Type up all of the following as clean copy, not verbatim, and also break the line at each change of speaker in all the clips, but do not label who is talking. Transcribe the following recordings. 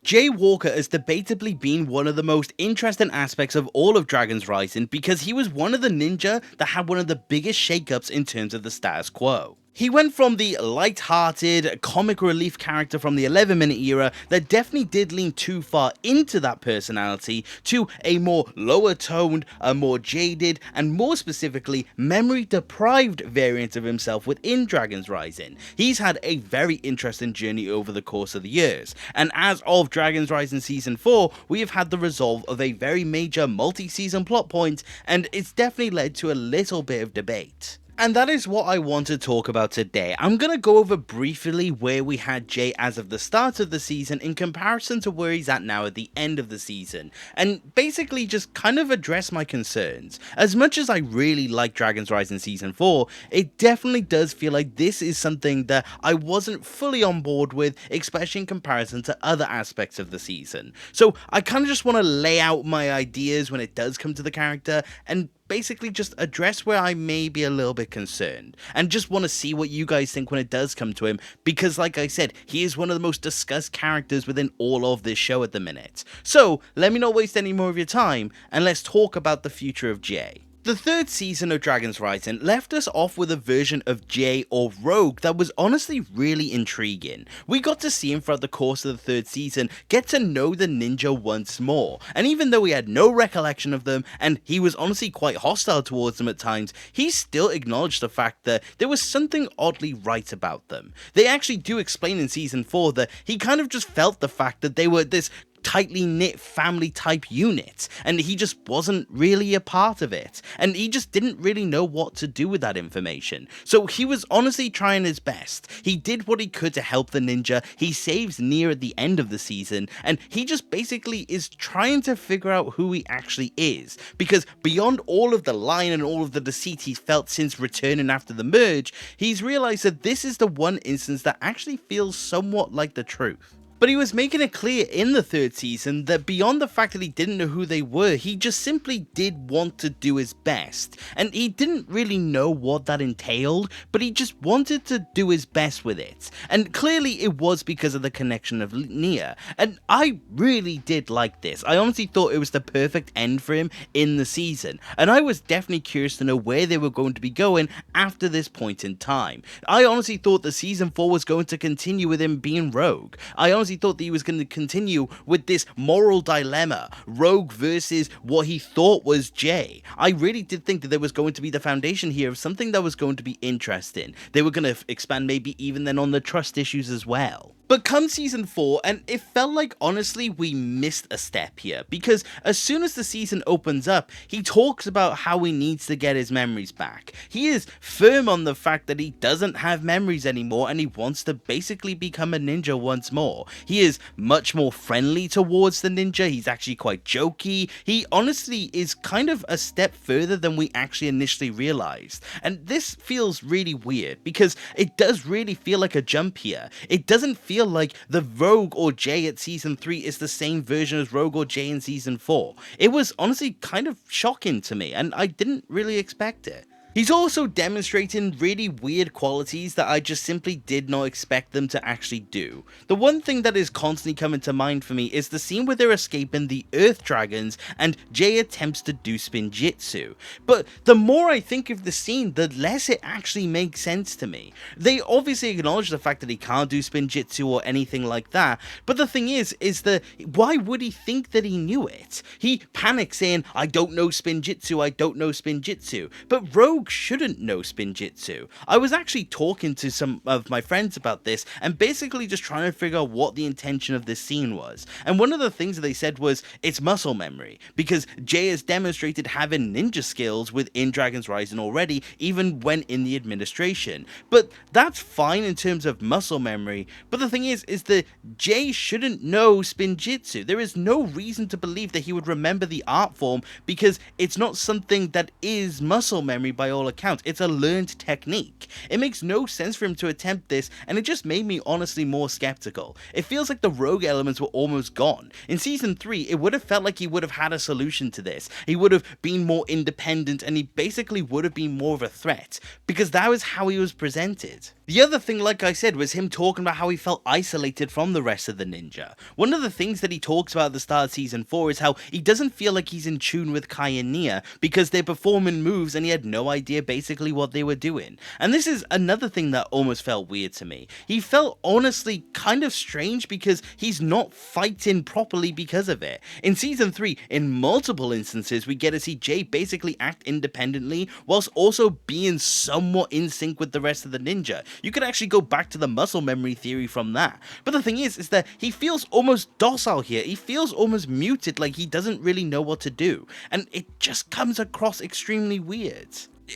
Jay Walker has debatably been one of the most interesting aspects of all of Dragon's Rising because he was one of the ninja that had one of the biggest shakeups in terms of the status quo. He went from the light-hearted, comic relief character from the 11-minute era that definitely did lean too far into that personality to a more lower-toned, a more jaded, and more specifically, memory-deprived variant of himself within Dragon's Rising. He's had a very interesting journey over the course of the years, and as of Dragon's Rising Season 4, we have had the resolve of a very major multi-season plot point, and it's definitely led to a little bit of debate. And that is what I want to talk about today. I'm going to go over briefly where we had Jay as of the start of the season in comparison to where he's at now at the end of the season, and basically just kind of address my concerns. As much as I really like Dragon's Rising Season 4, it definitely does feel like this is something that I wasn't fully on board with, especially in comparison to other aspects of the season. So I kind of just want to lay out my ideas when it does come to the character, and basically just address where I may be a little bit concerned, and just want to see what you guys think when it does come to him, because like I said, he is one of the most discussed characters within all of this show at the minute. So let me not waste any more of your time, and let's talk about the future of Jay. The third season of Dragon's Rising left us off with a version of Jay or Rogue that was honestly really intriguing. We got to see him throughout the course of the third season get to know the ninja once more, and even though he had no recollection of them and he was honestly quite hostile towards them at times, he still acknowledged the fact that there was something oddly right about them. They actually do explain in Season 4 that he kind of just felt the fact that they were this tightly knit family type unit, and he just wasn't really a part of it, and he just didn't really know what to do with that information. So he was honestly trying his best. He did what he could to help the ninja. He saves Nia at the end of the season, and he just basically is trying to figure out who he actually is, because beyond all of the lying and all of the deceit he's felt since returning after the merge, he's realized that this is the one instance that actually feels somewhat like the truth. But he was making it clear in the third season that beyond the fact that he didn't know who they were, he just simply did want to do his best. And he didn't really know what that entailed, but he just wanted to do his best with it. And clearly it was because of the connection of Nia. And I really did like this. I honestly thought it was the perfect end for him in the season. And I was definitely curious to know where they were going to be going after this point in time. I honestly thought the Season 4 was going to continue with him being Rogue. I honestly thought that he was going to continue with this moral dilemma, Rogue versus what he thought was Jay. I really did think that there was going to be the foundation here of something that was going to be interesting. They were going to expand maybe even then on the trust issues as well. But come Season 4, and it felt like honestly we missed a step here, because as soon as the season opens up, he talks about how he needs to get his memories back. He is firm on the fact that he doesn't have memories anymore and he wants to basically become a ninja once more. He is much more friendly towards the ninja, he's actually quite jokey, he honestly is kind of a step further than we actually initially realized. And this feels really weird, because it does really feel like a jump here. It doesn't feel like the Rogue or Jay at Season 3 is the same version as Rogue or Jay in Season 4. It was honestly kind of shocking to me, and I didn't really expect it. He's also demonstrating really weird qualities that I just simply did not expect them to actually do. The one thing that is constantly coming to mind for me is the scene where they're escaping the Earth Dragons and Jay attempts to do Spinjitzu. But the more I think of the scene, the less it actually makes sense to me. They obviously acknowledge the fact that he can't do Spinjitzu or anything like that, but the thing is that why would he think that he knew it? He panics saying, I don't know Spinjitzu, I don't know Spinjitzu. But Rogue shouldn't know Spinjitzu. I was actually talking to some of my friends about this and basically just trying to figure out what the intention of this scene was. And one of the things that they said was it's muscle memory, because Jay has demonstrated having ninja skills within Dragon's Rising already, even when in the administration. But that's fine in terms of muscle memory, but the thing is that Jay shouldn't know Spinjitzu. There is no reason to believe that he would remember the art form, because it's not something that is muscle memory by all accounts. It's a learned technique. It makes no sense for him to attempt this, and it just made me honestly more skeptical. It feels like the Rogue elements were almost gone. In Season 3, it would have felt like he would have had a solution to this. He would have been more independent, and he basically would have been more of a threat, because that was how he was presented. The other thing, like I said, was him talking about how he felt isolated from the rest of the ninja. One of the things that he talks about at the start of season 4 is how he doesn't feel like he's in tune with Kai and Nia because they're performing moves and he had no idea basically what they were doing. And this is another thing that almost felt weird to me. He felt honestly kind of strange because he's not fighting properly because of it. In season 3, in multiple instances, we get to see Jay basically act independently whilst also being somewhat in sync with the rest of the ninja. You could actually go back to the muscle memory theory from that. But the thing is that he feels almost docile here. He feels almost muted, like he doesn't really know what to do. And it just comes across extremely weird.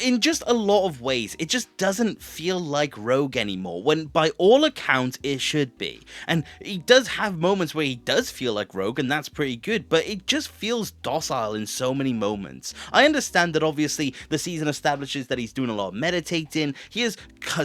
In just a lot of ways, it just doesn't feel like Rogue anymore, when by all accounts it should be. And he does have moments where he does feel like Rogue, and that's pretty good, but it just feels docile in so many moments. I understand that obviously the season establishes that he's doing a lot of meditating, he has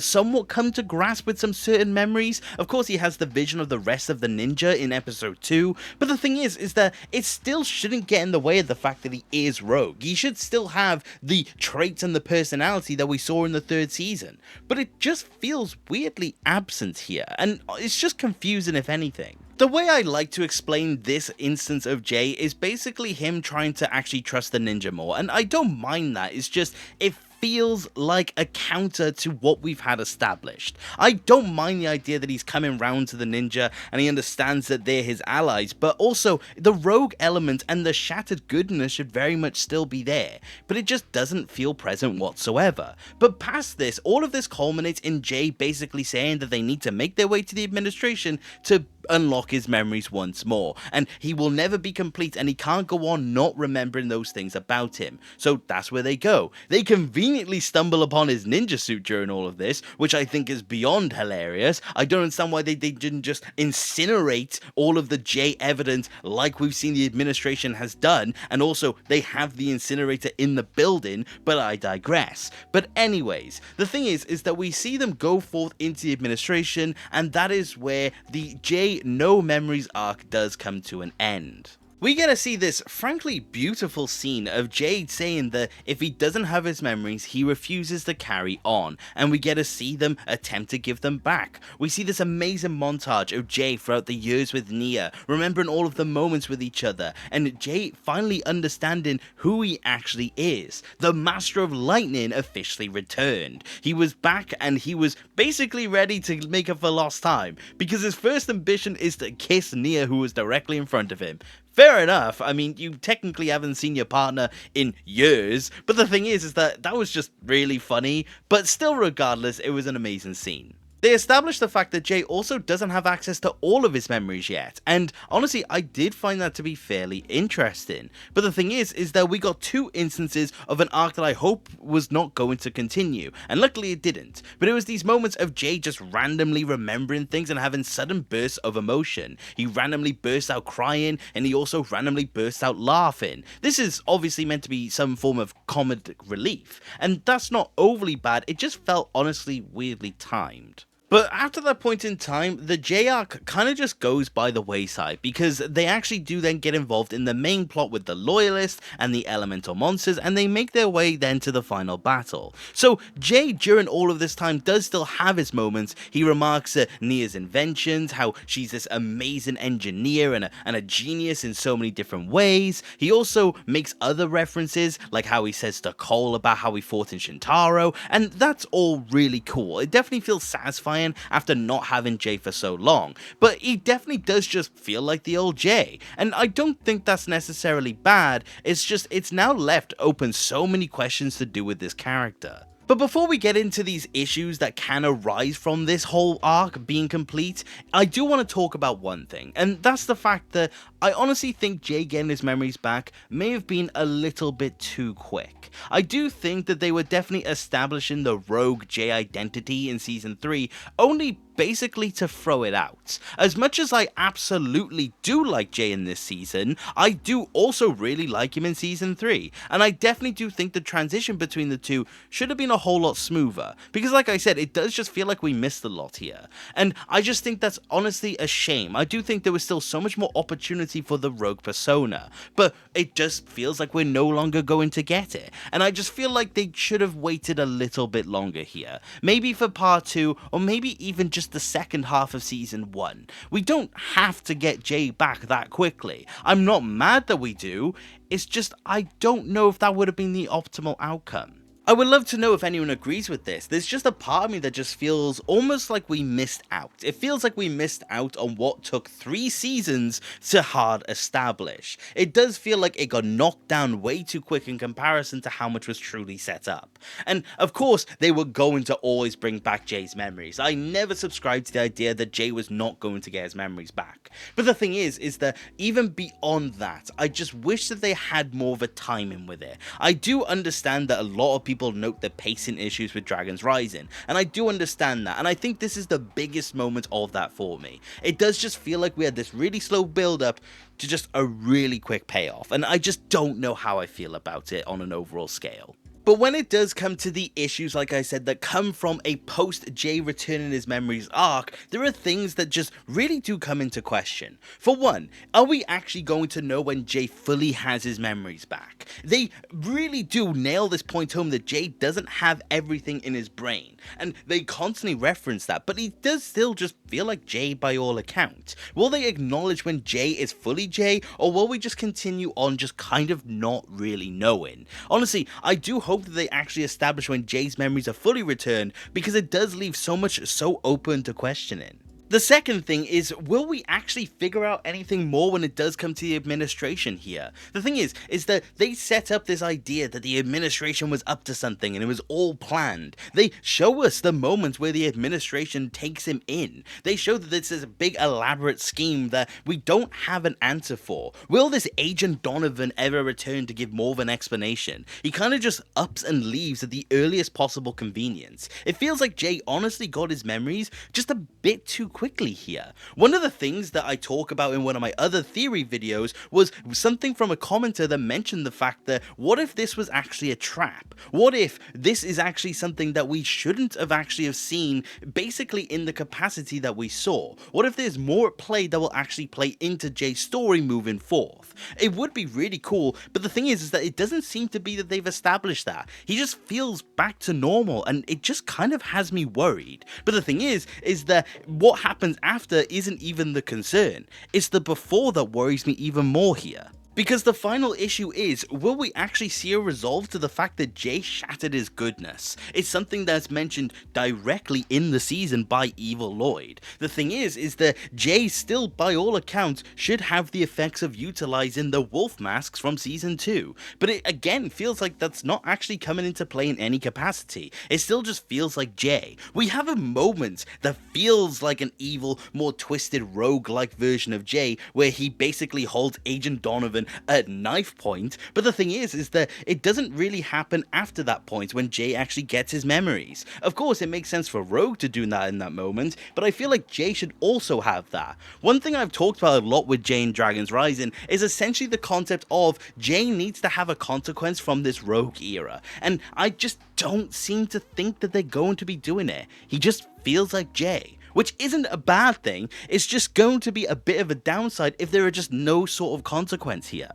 somewhat come to grasp with some certain memories. Of course, he has the vision of the rest of the ninja in episode 2, but the thing is that it still shouldn't get in the way of the fact that he is Rogue. He should still have the traits and the personality that we saw in the 3rd season, but it just feels weirdly absent here, and it's just confusing if anything. The way I like to explain this instance of Jay is basically him trying to actually trust the ninja more, and I don't mind that. It's just, it feels like a counter to what we've had established. I don't mind the idea that he's coming round to the ninja and he understands that they're his allies, but also the Rogue element and the shattered goodness should very much still be there, but it just doesn't feel present whatsoever. But past this, all of this culminates in Jay basically saying that they need to make their way to the administration to unlock his memories once more, and he will never be complete and he can't go on not remembering those things about him. So that's where they go. They conveniently stumble upon his ninja suit during all of this, which I think is beyond hilarious. I don't understand why they didn't just incinerate all of the Jay evidence like we've seen the administration has done, and also they have the incinerator in the building, but I digress. But anyways, the thing is that we see them go forth into the administration, and that is where the Jay no memories arc does come to an end. We get to see this frankly beautiful scene of Jade saying that if he doesn't have his memories, he refuses to carry on, and we get to see them attempt to give them back. We see this amazing montage of Jay throughout the years with Nia, remembering all of the moments with each other, and Jay finally understanding who he actually is. The Master of Lightning officially returned. He was back and he was basically ready to make up for lost time, because his first ambition is to kiss Nia, who was directly in front of him. Fair enough, I mean, you technically haven't seen your partner in years, but the thing is that was just really funny, but still regardless, it was an amazing scene. They established the fact that Jay also doesn't have access to all of his memories yet, and honestly, I did find that to be fairly interesting. But the thing is that we got 2 instances of an arc that I hope was not going to continue, and luckily it didn't. But it was these moments of Jay just randomly remembering things and having sudden bursts of emotion. He randomly bursts out crying, and he also randomly bursts out laughing. This is obviously meant to be some form of comedic relief, and that's not overly bad, it just felt honestly weirdly timed. But after that point in time, the Jay arc kind of just goes by the wayside, because they actually do then get involved in the main plot with the Loyalists and the Elemental Monsters, and they make their way then to the final battle. So Jay, during all of this time, does still have his moments. He remarks at Nia's inventions, how she's this amazing engineer and a genius in so many different ways. He also makes other references, like how he says to Cole about how he fought in Shintaro, and that's all really cool. It definitely feels satisfying after not having Jay for so long, but he definitely does just feel like the old Jay, and I don't think that's necessarily bad. It's just, it's now left open so many questions to do with this character. But before we get into these issues that can arise from this whole arc being complete, I do want to talk about one thing, and that's the fact that I honestly think Jay getting his memories back may have been a little bit too quick. I do think that they were definitely establishing the Rogue Jay identity in Season 3 only basically to throw it out. As much as I absolutely do like Jay in this season, I do also really like him in season 3, and I definitely do think the transition between the two should have been a whole lot smoother, because like I said, it does just feel like we missed a lot here, and I just think that's honestly a shame. I do think there was still so much more opportunity for the Rogue persona, but it just feels like we're no longer going to get it, and I just feel like they should have waited a little bit longer here, maybe for part 2, or maybe even just the second half of season 1. We don't have to get Jay back that quickly. I'm not mad that we do, it's just I don't know if that would have been the optimal outcome. I would love to know if anyone agrees with this. There's just a part of me that just feels almost like we missed out. It feels like we missed out on what took 3 seasons to hard establish. It does feel like it got knocked down way too quick in comparison to how much was truly set up. And of course, they were going to always bring back Jay's memories. I never subscribed to the idea that Jay was not going to get his memories back. But the thing is that even beyond that, I just wish that they had more of a timing with it. I do understand that a lot of people note the pacing issues with Dragons Rising, and I do understand that, and I think this is the biggest moment of that for me. It does just feel like we had this really slow build up to just a really quick payoff, and I just don't know how I feel about it on an overall scale. But when it does come to the issues, like I said, that come from a post-Jay returning his memories arc, there are things that just really do come into question. For one, are we actually going to know when Jay fully has his memories back? They really do nail this point home that Jay doesn't have everything in his brain, and they constantly reference that, but he does still just feel like Jay by all accounts. Will they acknowledge when Jay is fully Jay, or will we just continue on just kind of not really knowing? Honestly, I do hope that they actually establish when Jay's memories are fully returned, because it does leave so much so open to questioning. The second thing is, will we actually figure out anything more when it does come to the administration here? The thing is that they set up this idea that the administration was up to something and it was all planned. They show us the moments where the administration takes him in. They show that this is a big elaborate scheme that we don't have an answer for. Will this Agent Donovan ever return to give more of an explanation? He kind of just ups and leaves at the earliest possible convenience. It feels like Jay honestly got his memories just a bit too quickly here. One of the things that I talk about in one of my other theory videos was something from a commenter that mentioned the fact that what if this was actually a trap? What if this is actually something that we shouldn't have actually have seen basically in the capacity that we saw? What if there's more at play that will actually play into Jay's story moving forth? It would be really cool, but the thing is that it doesn't seem to be that they've established that. He just feels back to normal, and it just kind of has me worried. But the thing is that what happens after isn't even the concern. It's the before that worries me even more here. Because the final issue is, will we actually see a resolve to the fact that Jay shattered his goodness? It's something that's mentioned directly in the season by Evil Lloyd. The thing is that Jay still, by all accounts, should have the effects of utilizing the wolf masks from season 2. But it again feels like that's not actually coming into play in any capacity. It still just feels like Jay. We have a moment that feels like an evil, more twisted rogue-like version of Jay, where he basically holds Agent Donovan at knife point, but the thing is that it doesn't really happen after that point when Jay actually gets his memories. Of course, it makes sense for Rogue to do that in that moment, but I feel like Jay should also have that. One thing I've talked about a lot with Jay in Dragons Rising is essentially the concept of Jay needs to have a consequence from this Rogue era, and I just don't seem to think that they're going to be doing it. He just feels like Jay. Which isn't a bad thing, it's just going to be a bit of a downside if there are just no sort of consequence here.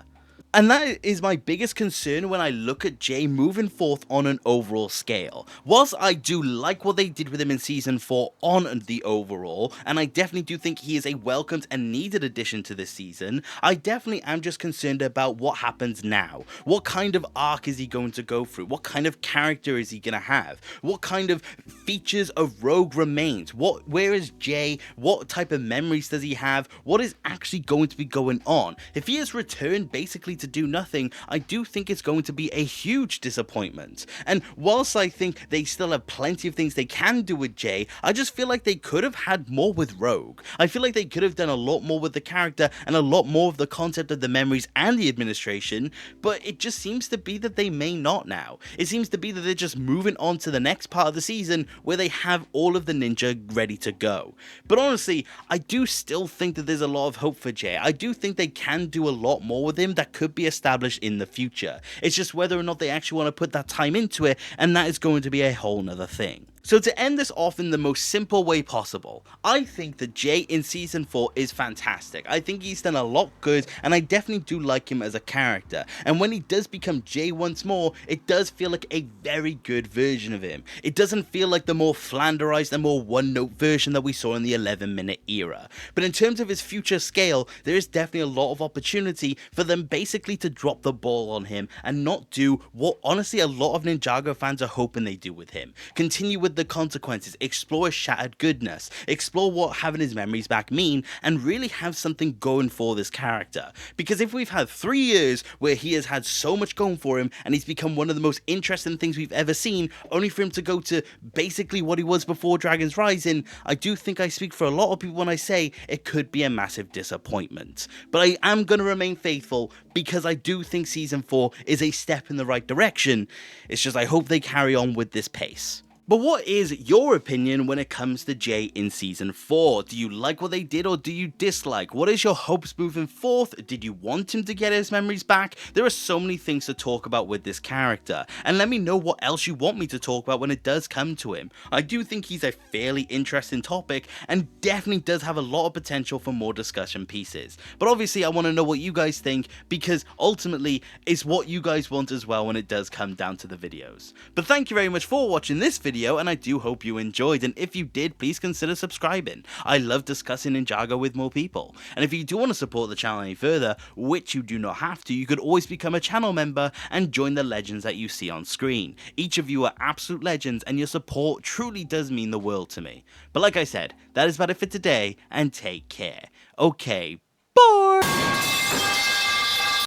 And that is my biggest concern when I look at Jay moving forth on an overall scale. Whilst I do like what they did with him in season 4 on the overall, and I definitely do think he is a welcomed and needed addition to this season, I definitely am just concerned about what happens now. What kind of arc is he going to go through? What kind of character is he going to have? What kind of features of Rogue remains? Where is Jay? What type of memories does he have? What is actually going to be going on? If he has returned basically to do nothing, I do think it's going to be a huge disappointment. And whilst I think they still have plenty of things they can do with Jay, I just feel like they could have had more with Rogue. I feel like they could have done a lot more with the character and a lot more of the concept of the memories and the administration, but it just seems to be that they may not now. It seems to be that they're just moving on to the next part of the season where they have all of the ninja ready to go. But honestly, I do still think that there's a lot of hope for Jay. I do think they can do a lot more with him that could be established in the future. It's just whether or not they actually want to put that time into it, and that is going to be a whole nother thing. So to end this off in the most simple way possible, I think that Jay in Season 4 is fantastic. I think he's done a lot good, and I definitely do like him as a character. And when he does become Jay once more, it does feel like a very good version of him. It doesn't feel like the more flanderized and more one-note version that we saw in the 11-minute era. But in terms of his future scale, there is definitely a lot of opportunity for them basically to drop the ball on him and not do what honestly a lot of Ninjago fans are hoping they do with him. Continue with the consequences, explore his shattered goodness, explore what having his memories back mean, and really have something going for this character. Because if we've had 3 years where he has had so much going for him and he's become one of the most interesting things we've ever seen, only for him to go to basically what he was before Dragon's Rising, I do think I speak for a lot of people when I say it could be a massive disappointment. But I am going to remain faithful because I do think Season 4 is a step in the right direction. It's just I hope they carry on with this pace. But what is your opinion when it comes to Jay in Season 4? Do you like what they did or do you dislike? What is your hopes moving forth? Did you want him to get his memories back? There are so many things to talk about with this character, and let me know what else you want me to talk about when it does come to him. I do think he's a fairly interesting topic and definitely does have a lot of potential for more discussion pieces. But obviously I want to know what you guys think, because ultimately it's what you guys want as well when it does come down to the videos. But thank you very much for watching this video, and I do hope you enjoyed, and if you did, please consider subscribing. I love discussing Ninjago with more people, and if you do want to support the channel any further, which you do not have to, you could always become a channel member and join the legends that you see on screen. Each of you are absolute legends, and your support truly does mean the world to me. But like I said, that is about it for today, and take care. Okay, bye!